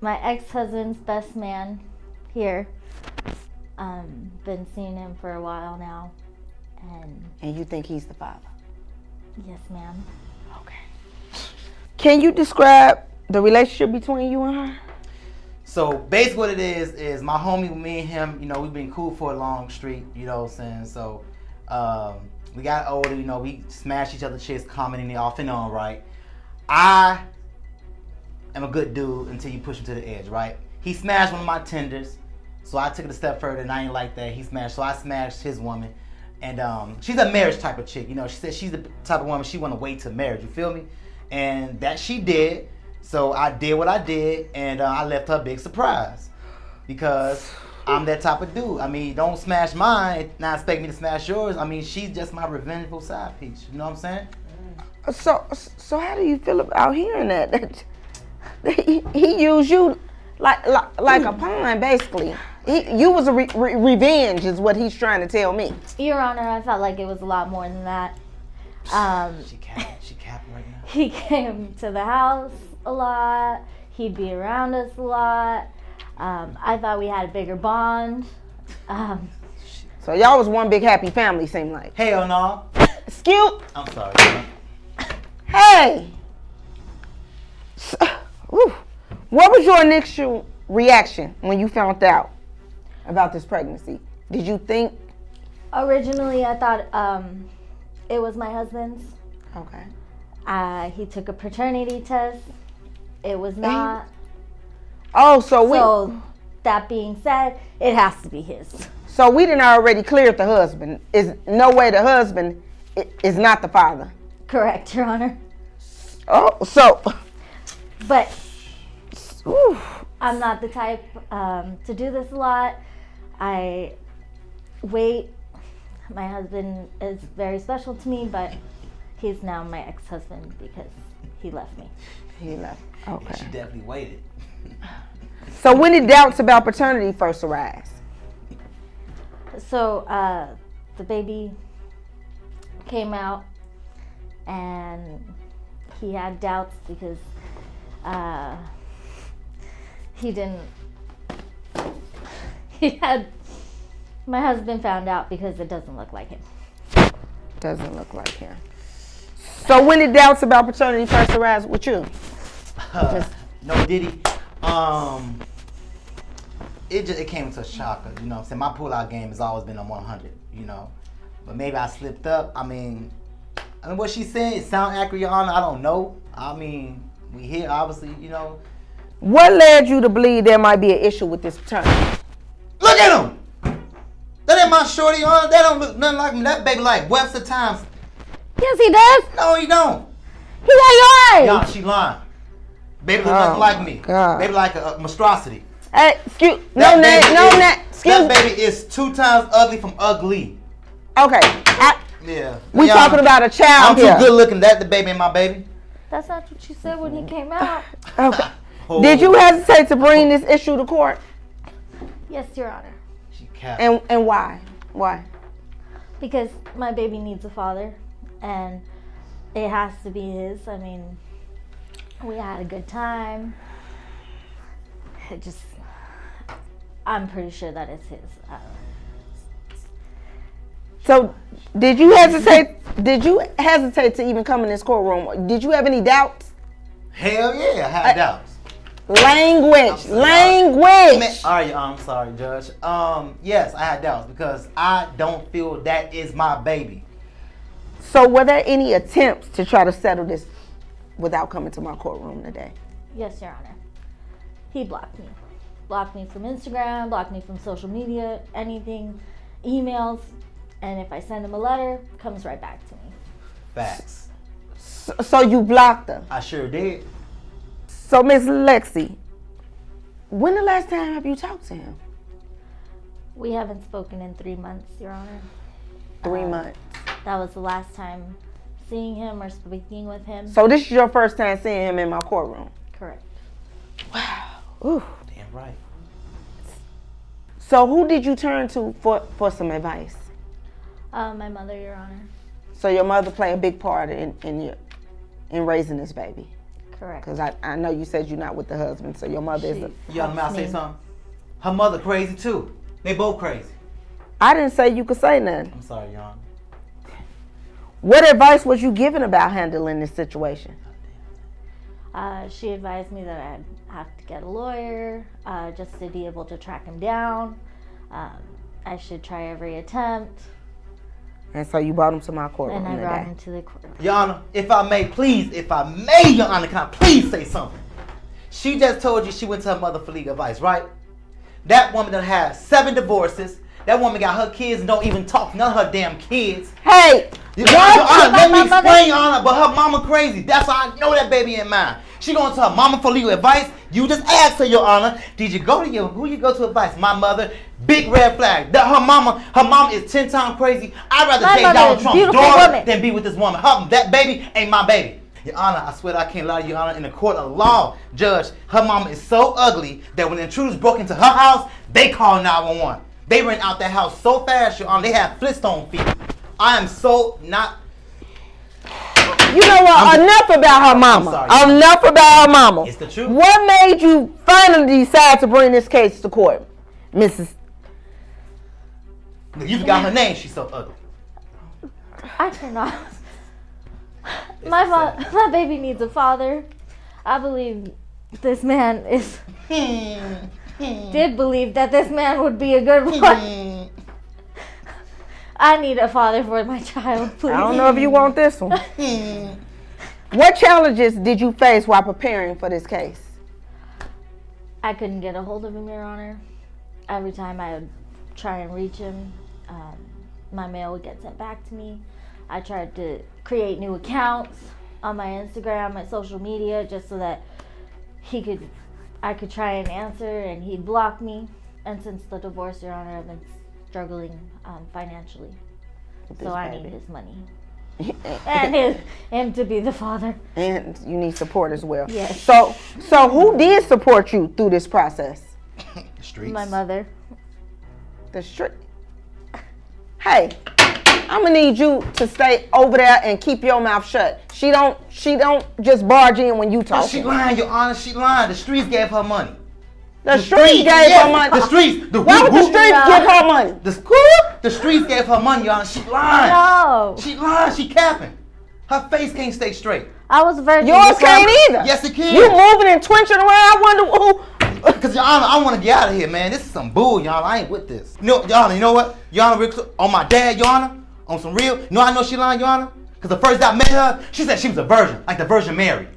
my ex-husband's best man here. Been seeing him for a while now. And you think he's the father? Yes, ma'am. Okay. Can you describe the relationship between you and her? So basically what it is my homie, me and him, you know, we've been cool for a long streak, you know what I'm saying? So we got older, you know, we smashed each other's chicks, commenting off and on, right? I am a good dude until you push him to the edge, right? He smashed one of my tenders, so I took it a step further and I ain't like that. He smashed, so I smashed his woman. And she's a marriage type of chick, you know, she said she's the type of woman she want to wait to marriage, you feel me? And that she did. So I did what I did, and I left her a big surprise because I'm that type of dude. I mean, don't smash mine, not expect me to smash yours. I mean, she's just my revengeful side piece. You know what I'm saying? So how do you feel about hearing that? He used you like a pawn, basically. You was a revenge, is what he's trying to tell me. Your Honor, I felt like it was a lot more than that. She capping right now. He came to the house a lot. He'd be around us a lot. I thought we had a bigger bond. So y'all was one big happy family, seemed like. Hell no. Excuse. I'm sorry. Hey. What was your initial reaction when you found out about this pregnancy? Did you think? Originally, I thought it was my husband's. Okay. He took a paternity test. It was not. So that being said, it has to be his. So we didn't already cleared the husband. Is no way the husband is not the father. Correct, Your Honor. Oh, so. But I'm not the type to do this a lot. I wait. My husband is very special to me, but he's now my ex-husband because he left me. He left. Okay. She definitely waited. So when did doubts about paternity first arise? So the baby came out and he had doubts because my husband found out because it doesn't look like him. Doesn't look like him. So when did doubts about paternity first arise with you? No Diddy. It came into a shocker, you know what I'm saying? My pull-out game has always been on 100, you know. But maybe I slipped up. I mean what she said, it sound accurate, Your Honor, I don't know. I mean, we here obviously, you know. What led you to believe there might be an issue with this paternity? Look at him! That ain't my shorty, Your Honor. That don't look nothing like me. That baby like Webster Times. Yes, he does. No, he don't. He got yours. Y'all, she lying. Baby look nothing like me. God. Baby like a monstrosity. Hey, excuse. That Excuse. baby is 2 times ugly from ugly. Okay. Yeah. We talking about a child I'm here. too good looking. That the baby and my baby. That's not what you said when he came out. Okay. Oh. Did you hesitate to bring this issue to court? Yes, Your Honor. She capped. And why? Why? Because my baby needs a father, and it has to be his. I mean, we had a good time. I'm pretty sure that it's his. So, did you hesitate? Did you hesitate to even come in this courtroom? Did you have any doubts? Hell yeah, I had doubts. Language. All right, I'm sorry, Judge. Yes, I had doubts because I don't feel that is my baby. So, were there any attempts to try to settle this without coming to my courtroom today? Yes, Your Honor. He blocked me. Blocked me from Instagram, blocked me from social media, anything, emails, and if I send him a letter, it comes right back to me. Facts. So you blocked her? I sure did. So, Miss Lexi, when the last time have you talked to him? We haven't spoken in 3 months, Your Honor. 3 months. That was the last time seeing him or speaking with him. So this is your first time seeing him in my courtroom? Correct. Wow. Ooh. Damn right. So who did you turn to for some advice? My mother, Your Honor. So your mother played a big part in raising this baby? Correct. Because I know you said you're not with the husband, so your mother is. Y'all know, may I helps say me. something? Her mother crazy too. They both crazy. I didn't say you could say nothing. I'm sorry, Your Honor. What advice was you given about handling this situation? She advised me that I'd have to get a lawyer just to be able to track him down. I should try every attempt, And so you brought him to my courtroom and I brought today. him to the court. Your Honor, if I may, Your Honor, can I please say something? She just told you she went to her mother for legal advice, right? That woman that had 7 divorces. That woman got her kids and don't even talk to none of her damn kids. Hey! Your Honor, let me explain, Your Honor, but her mama crazy. That's how I know that baby ain't mine. She going to her mama for legal advice. You just asked her, Your Honor, did you go to who you go to advice? My mother, big red flag. Her mama is 10 times crazy. I'd rather My date mother Donald is a Trump's beautiful daughter woman. than be with this woman. That baby ain't my baby. Your Honor, I swear I can't lie to you, Your Honor. In the court of law, judge, her mama is so ugly that when intruders broke into her house, they called 911. They ran out that house so fast, Your Honor, they had Flintstone feet. I am so not... You know what? Enough about her mama. sorry. Enough about her mama. It's the truth. What made you finally decide to bring this case to court, Mrs. You forgot her name, she's so ugly. I cannot. My baby needs a father. I believe this man is. Did believe that this man would be a good one. I need a father for my child, please. I don't know if you want this one. What challenges did you face while preparing for this case? I couldn't get a hold of him, Your Honor. Every time I would try and reach him, my mail would get sent back to me. I tried to create new accounts on my Instagram, my social media, just so that I could try and answer, and he'd block me. And since the divorce, Your Honor, I've been struggling financially. So I need his money. And him to be the father. And you need support as well. Yes. So who did support you through this process? The streets. My mother. The street. Hey, I'm gonna need you to stay over there and keep your mouth shut. She don't just barge in when you talk. She lying, Your Honor, she lying. The streets gave her money. The streets gave her money. The streets. Why would the streets give her money? The streets gave her money, Your Honor. She lying. No. She lying. She capping. Her face can't stay straight. I was a virgin. Yours before- can't either. Yes, it can. You moving and twinching around. I wonder who. Because, Your Honor, I want to get out of here, man. This is some bull, Your Honor. I ain't with this. Your Honor, you know what? Your Honor, on my dad, Your Honor, on some real. You know I know she lying, Your Honor? Because the first time I met her, she said she was a virgin, like the Virgin Mary.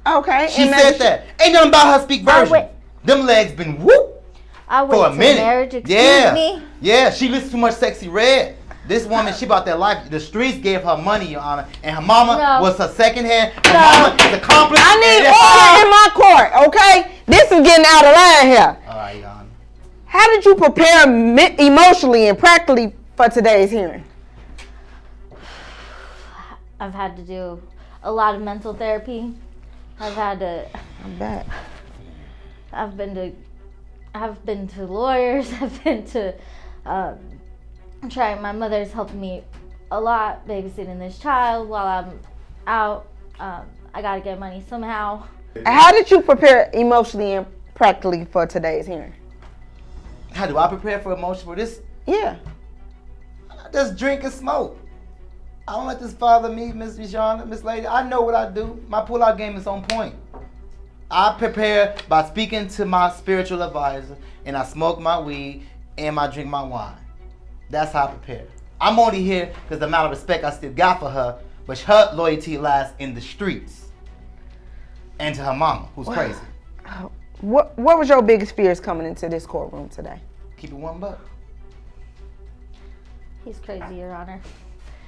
Okay. She and said that. Ain't nothing about her speak virgin. wait. Them legs been whoop I wait for a till minute. marriage, excuse yeah. me. Yeah, she listens too much Sexy Red. This woman, she about that life. The streets gave her money, Your Honor. And her mama No. was her second hand. Her No. mama is accomplished. I need and order in my court, okay? This is getting out of line here. all right, Your Honor. How did you prepare emotionally and practically for today's hearing? I've had to do a lot of mental therapy. I've had to. I'm back. I've been to lawyers. I've been to trying. My mother's helping me a lot babysitting this child while I'm out. I gotta get money somehow. How did you prepare emotionally and practically for today's hearing? How do I prepare for emotion for this? Yeah. I just drink and smoke. I don't let this bother me, Miss Shauna, Miss Lady. I know what I do. My pull-out game is on point. I prepare by speaking to my spiritual advisor, and I smoke my weed, and I drink my wine. That's how I prepare. I'm only here because the amount of respect I still got for her, but her loyalty lies in the streets. And to her mama, who's crazy. What was your biggest fears coming into this courtroom today? Keep it $1. He's crazy, Your Honor.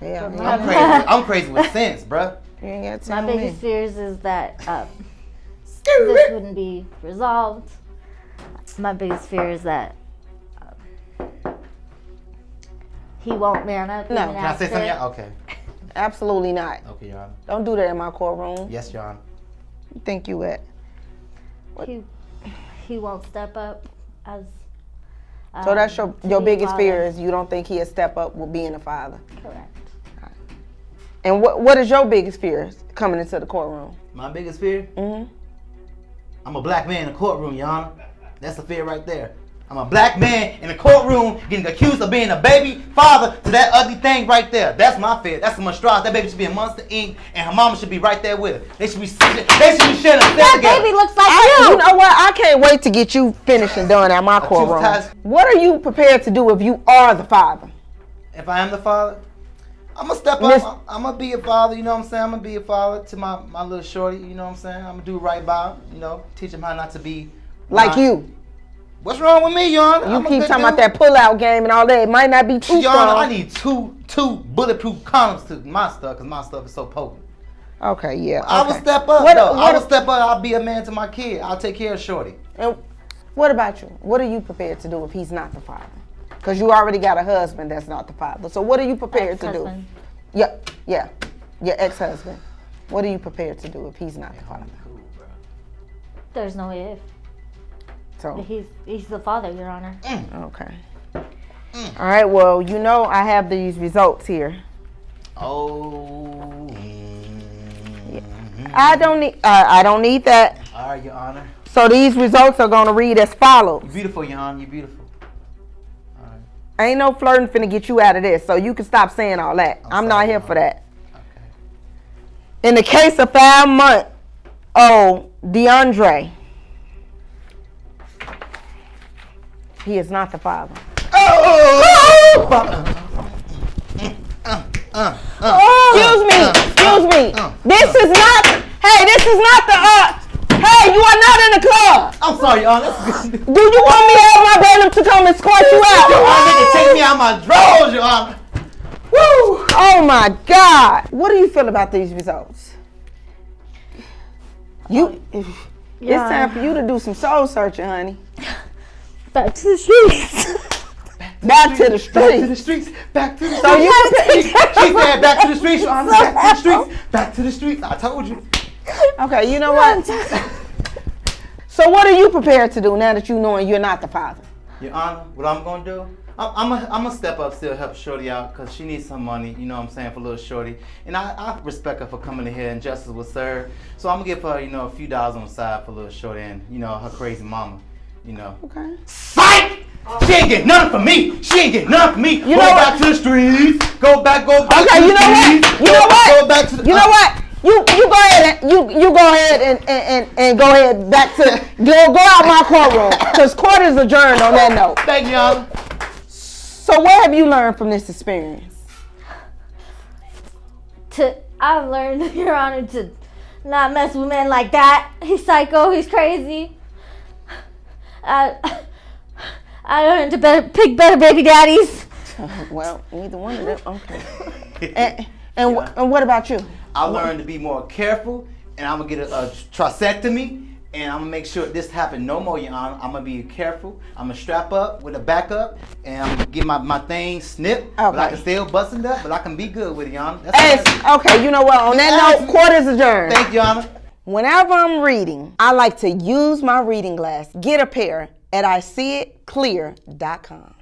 Yeah, I'm crazy. I'm crazy with sense, bruh. You ain't got to My tell biggest me. fears is that this wouldn't be resolved. My biggest fear is that he won't man up. No. even Can I say after. something? Okay. Absolutely not. Okay, Your Honor. Don't do that in my courtroom. Yes, Your Honor. You think you at? He won't step up as. So that's your to be a biggest father. fear is you don't think he'll step up with being a father. Correct. And what is your biggest fear coming into the courtroom? My biggest fear? Mm-hmm. I'm a black man in the courtroom, Your Honor. That's the fear right there. I'm a black man in the courtroom getting accused of being a baby father to that ugly thing right there. That's my fear. That's the monstrosity. That baby should be in Monster Inc. and her mama should be right there with her. They should be sharing a cell That together. baby looks like You you. know what? I can't wait to get you finished and done at my courtroom. What are you prepared to do if you are the father? If I am the father, I'm gonna step up. I'm gonna be a father. You know what I'm saying? I'm gonna be a father to my little shorty. You know what I'm saying? I'm gonna do right by him. You know, teach him how not to be Like you. What's wrong with me, Your Honor? You keep talking about that pull-out game and all that. It might not be too Your Honor, strong. I need two bulletproof condoms to my stuff because my stuff is so potent. Okay, yeah. I will okay. step up, What- though. I what- will step up. I'll be a man to my kid. I'll take care of shorty. And what about you? What are you prepared to do if he's not the father? Because you already got a husband that's not the father. So what are you prepared to do? Ex-husband. Yeah. Your ex-husband. What are you prepared to do if he's not the father? Cool, bro. There's no if. So He's the father, Your Honor. okay. All right. Well, you know I have these results here. Oh. I don't need that. All right, Your Honor. So these results are gonna read as follows. You're beautiful, Your Honor. You're beautiful. All right. Ain't no flirting finna get you out of this, so you can stop saying all that. I'm not sorry, here Mom. for that. Okay. In the case of 5-month-old DeAndre, he is not the father. Excuse me. This is not. Hey, this is not the. Hey, you are not in the club. I'm sorry, Your Honor. That's good. Do you want me to have my bailiff to come and escort you Your out? Honor, take me out my drawers, Your Honor. Woo! Oh my God! What do you feel about these results? It's time for you to do some soul searching, honey. Back to the streets. Back to the Back to the streets. streets. Back to the So streets. you She said back to the streets, Your Honor. Back to the streets. Back to the streets. I told you. okay? You know what? So what are you prepared to do now that you knowing you're not the father? Your Honor, what I'm gonna do? I'm gonna step up, still help Shorty out, cause she needs some money. You know what I'm saying, for little Shorty, and I respect her for coming in here and justice was served. So I'm gonna give her, a few dollars on the side for little Shorty and her crazy mama. Okay. Psych! She ain't getting nothing from me. She ain't getting nothing from me. You go know back to the streets. Go back. Okay, to you the know what? streets. You know what? Go back to the. You know what? You go ahead and you go ahead and go ahead back to go out my courtroom because court is adjourned on that note. Thank you, Honor. So what have you learned from this experience? I've learned, Your Honor, to not mess with men like that. He's psycho. He's crazy. I learned to pick better baby daddies. Well, neither one of them. Okay. And what about you? I learned to be more careful, and I'm gonna get a tricectomy, and I'm gonna make sure this happen no more, Your Honor. I'm gonna be careful. I'm gonna strap up with a backup, and I'm gonna get my thing snipped, but I Okay. can still bust it up, but I can be good with it, Your Honor. Okay, you know what? On that note, court is adjourned. Thank you, Your Honor. Whenever I'm reading, I like to use my reading glass. Get a pair at ISeeItClear.com.